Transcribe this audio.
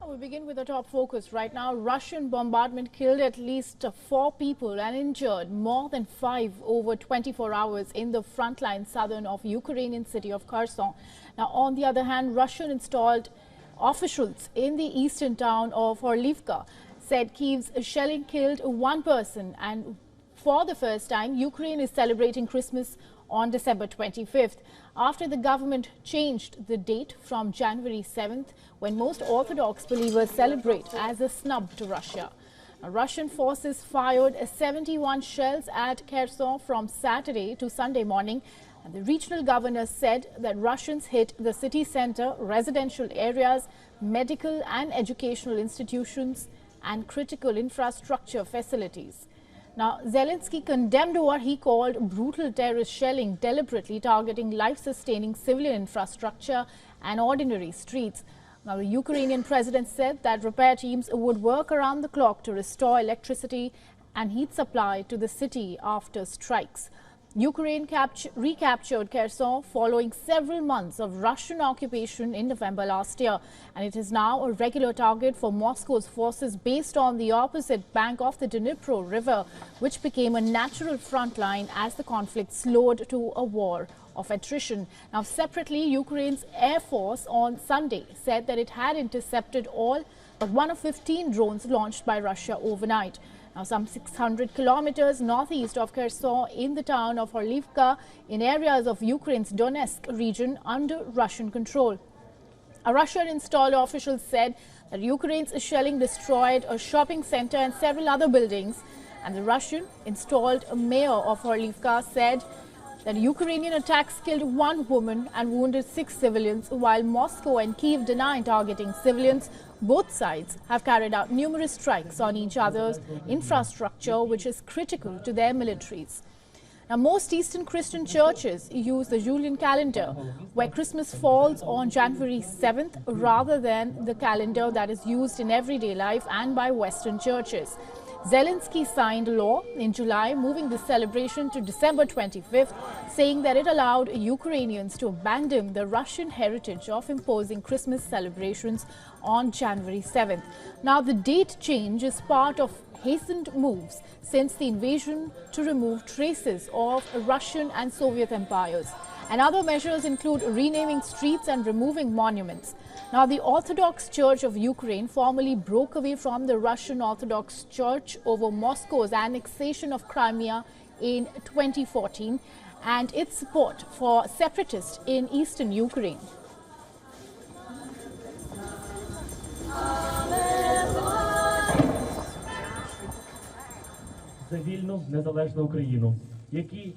We begin with the top focus. Right now, Russian bombardment killed at least 4 people and injured more than 5 over 24 hours in the frontline southern of Ukrainian city of Kherson. Now, on the other hand, Russian installed officials in the eastern town of Horlivka said Kyiv's shelling killed 1 person, and for the first time, Ukraine is celebrating Christmas on December 25th, after the government changed the date from January 7th, when most Orthodox believers celebrate, as a snub to Russia. Now, Russian forces fired 71 shells at Kherson from Saturday to Sunday morning, and the regional governor said that Russians hit the city center, residential areas, medical and educational institutions, and critical infrastructure facilities. Now, Zelensky condemned what he called brutal terrorist shelling, deliberately targeting life-sustaining civilian infrastructure and ordinary streets. Now, the Ukrainian president said that repair teams would work around the clock to restore electricity and heat supply to the city after strikes. Ukraine recaptured Kherson following several months of Russian occupation in November last year, and it is now a regular target for Moscow's forces based on the opposite bank of the Dnipro River, which became a natural front line as the conflict slowed to a war of attrition. Now, separately, Ukraine's Air Force on Sunday said that it had intercepted all but one of 15 drones launched by Russia overnight. Now, some 600 kilometers northeast of Kherson, in the town of Horlivka, in areas of Ukraine's Donetsk region under Russian control. A Russian-installed official said that Ukraine's shelling destroyed a shopping center and several other buildings, and the Russian-installed mayor of Horlivka said that Ukrainian attacks killed 1 woman and wounded 6 civilians, while Moscow and Kyiv deny targeting civilians. Both sides have carried out numerous strikes on each other's infrastructure, which is critical to their militaries. Now, most Eastern Christian churches use the Julian calendar, where Christmas falls on January 7th, rather than the calendar that is used in everyday life and by Western churches. Zelensky signed law in July, moving the celebration to December 25th, saying that it allowed Ukrainians to abandon the Russian heritage of imposing Christmas celebrations on January 7th. Now, the date change is part of hastened moves since the invasion to remove traces of Russian and Soviet empires. And other measures include renaming streets and removing monuments. Now, the Orthodox Church of Ukraine formally broke away from the Russian Orthodox Church over Moscow's annexation of Crimea in 2014 and its support for separatists in eastern Ukraine. За вільну, незалежну Україну, які